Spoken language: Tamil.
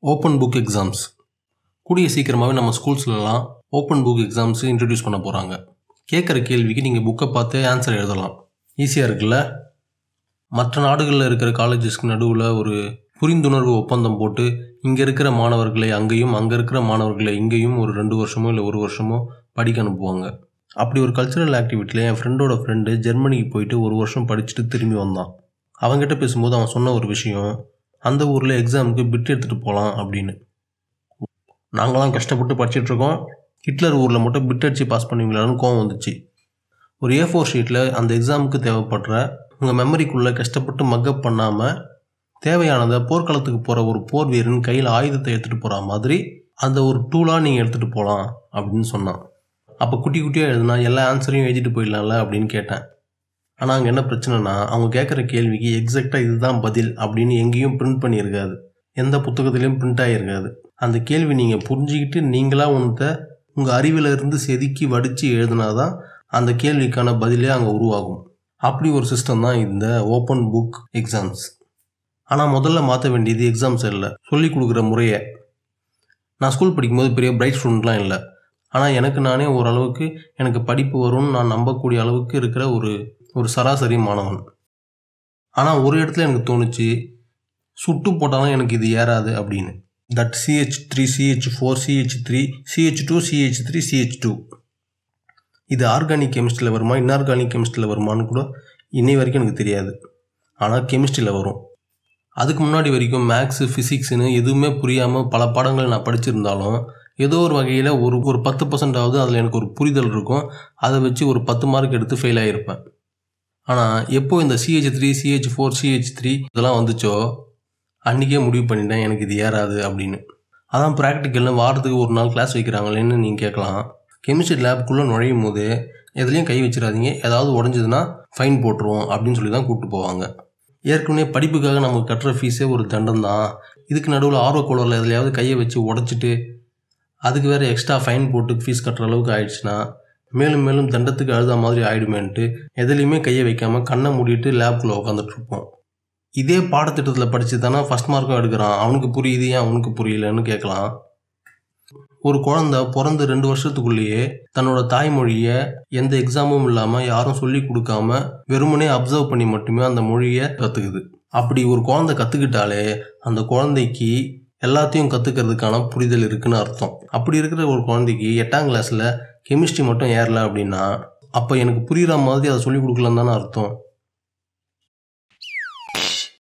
ஓப்பன் புக் எக்ஸாம்ஸ் கூடிய சீக்கிரமாகவே நம்ம ஸ்கூல்ஸ்லலாம் ஓப்பன் புக் எக்ஸாம்ஸ் இன்ட்ரடியூஸ் பண்ண போகிறாங்க. கேட்குற கேள்விக்கு நீங்கள் புக்கை பார்த்து ஆன்சர் எழுதலாம். ஈஸியாக இருக்குல்ல? மற்ற நாடுகளில் இருக்கிற காலேஜஸ்க்கு நடுவில் ஒரு புரிந்துணர்வு ஒப்பந்தம் போட்டு இங்கே இருக்கிற மாணவர்களை அங்கேயும் அங்கே இருக்கிற மாணவர்களை இங்கேயும் ஒரு 2 வருஷமோ இல்லை 1 வருஷமோ படிக்க அனுப்புவாங்க. அப்படி ஒரு கல்ச்சுரல் ஆக்டிவிட்டியில் என் ஃப்ரெண்டோட ஃப்ரெண்டு ஜெர்மனிக்கு போயிட்டு 1 வருஷம் படிச்சுட்டு திரும்பி வந்தான். அவங்ககிட்ட பேசும்போது அவன் சொன்ன ஒரு விஷயம், அந்த ஊரில் எக்ஸாமுக்கு பிட் எடுத்துகிட்டு போகலாம் அப்படின்னு. நாங்களாம் கஷ்டப்பட்டு படிச்சுட்ருக்கோம், ஹிட்லர் ஊரில் மட்டும் பிட் அடித்து பாஸ் பண்ணுவீங்களான்னு கோவம் வந்துச்சு. ஒரு A4 ஷீட்டில் அந்த எக்ஸாமுக்கு தேவைப்படுற உங்கள் மெமரிக்குள்ளே கஷ்டப்பட்டு மக்கப் பண்ணாமல் தேவையானதை போர்க்களத்துக்கு போகிற ஒரு போர் வீரன் கையில் ஆயுதத்தை எடுத்துகிட்டு போகிற மாதிரி அந்த ஒரு டூலாக நீங்கள் எடுத்துகிட்டு போகலாம் அப்படின்னு சொன்னான். அப்போ குட்டி குட்டியாக எழுதுனா எல்லா ஆன்சரையும் எழுதிட்டு போயிடலாம்ல அப்படின்னு கேட்டேன். ஆனால் அங்கே என்ன பிரச்சனைனா, அவங்க கேட்குற கேள்விக்கு எக்ஸாக்டாக இதுதான் பதில் அப்படின்னு எங்கேயும் பிரிண்ட் பண்ணியிருக்காது, எந்த புத்தகத்துலேயும் பிரிண்ட் ஆகியிருக்காது. அந்த கேள்வி நீங்கள் புரிஞ்சுக்கிட்டு நீங்களாக ஒன்றத்தை உங்கள் அறிவில் இருந்து செதுக்கி வடித்து எழுதுனா தான் அந்த கேள்விக்கான பதிலே அங்கே உருவாகும். அப்படி ஒரு சிஸ்டம் தான் இந்த ஓப்பன் புக் எக்ஸாம்ஸ். ஆனால் முதல்ல மாற்ற வேண்டியது எக்ஸாம்ஸ் இல்லை, சொல்லிக் கொடுக்குற முறையை. நான் ஸ்கூல் படிக்கும்போது பெரிய பிரைட் ஸ்டூடெண்ட்லாம் இல்லை, ஆனால் எனக்கு நானே ஓரளவுக்கு எனக்கு படிப்பு வரும்னு நான் நம்பக்கூடிய அளவுக்கு இருக்கிற ஒரு சராசரி மாணவன். ஆனால் ஒரு இடத்துல எனக்கு தோணுச்சு, சுட்டு போட்டாலும் எனக்கு இது ஏறாது அப்படின்னு. That CH3 CH4 CH3 CH2 CH3 CH2 இது ஆர்கானிக் கெமிஸ்ட்ரியில் வருமா இன்ஆர்கானிக் கெமிஸ்ட்ரியில் வருமானு கூட இன்னை வரைக்கும் எனக்கு தெரியாது. ஆனால் கெமிஸ்ட்ரியில் வரும். அதுக்கு முன்னாடி வரைக்கும் மேக்ஸு ஃபிசிக்ஸ்னு எதுவுமே புரியாமல் பல பாடங்கள் நான் படிச்சிருந்தாலும் ஏதோ ஒரு வகையில் ஒரு 10% அதில் எனக்கு ஒரு புரிதல் இருக்கும். அதை வச்சு ஒரு 10 மார்க் எடுத்து ஃபெயில் ஆகியிருப்பேன். ஆனால் எப்போ இந்த CH3 CH4 CH3 இதெல்லாம் வந்துச்சோ அன்றைக்கே முடிவு பண்ணிட்டேன் எனக்கு இது ஏறாது அப்படின்னு. அதான் ப்ராக்டிக்கல்னு வாரத்துக்கு ஒரு நாள் கிளாஸ் வைக்கிறாங்களேன்னு நீங்கள் கேட்கலாம். கெமிஸ்ட்ரி லேபுக்குள்ளே நுழையும் போது எதுலேயும் கை வச்சிடாதீங்க, ஏதாவது உடஞ்சதுன்னா ஃபைன் போட்டுருவோம் அப்படின்னு சொல்லி தான் கூப்பிட்டு போவாங்க. ஏற்கனவே படிப்புக்காக நமக்கு கட்டுற ஃபீஸே ஒரு தண்டம் தான். இதுக்கு நடுவில் ஆர்வக்கோளரில் எதுலையாவது கையை வச்சு உடச்சிட்டு அதுக்கு வேறு எக்ஸ்ட்ரா ஃபைன் போட்டு ஃபீஸ் கட்டுற அளவுக்கு ஆயிடுச்சுன்னா மேலும் மேலும் தண்டத்துக்கு அழுத மாதிரி ஆகிடுமேன்ட்டு எதுலேயுமே கையை வைக்காமல் கண்ணை மூடிட்டு லேப்குள்ளே உட்காந்துட்ருப்போம். இதே பாடத்திட்டத்தில் படித்து தானே ஃபஸ்ட் மார்க்கும் எடுக்கிறான், அவனுக்கு புரியுது ஏன் அவனுக்கு புரியலன்னு கேட்கலாம். ஒரு குழந்தை பிறந்து 2 வருஷத்துக்குள்ளேயே தன்னோட தாய்மொழியை எந்த எக்ஸாமும் இல்லாமல் யாரும் சொல்லி கொடுக்காம வெறுமனே அப்சர்வ் பண்ணி மட்டுமே அந்த மொழியை கற்றுக்குது. அப்படி ஒரு குழந்தை கற்றுக்கிட்டாலே அந்த குழந்தைக்கு எல்லாத்தையும் கற்றுக்கிறதுக்கான புரிதல் இருக்குன்னு அர்த்தம். அப்படி இருக்கிற ஒரு குழந்தைக்கு 8ஆம் கிளாஸில் கெமிஸ்ட்ரி மட்டும் ஏறல அப்படின்னா அப்போ எனக்கு புரிகிற மாதிரி அதை சொல்லிக் கொடுக்கலன்னு தானே அர்த்தம்.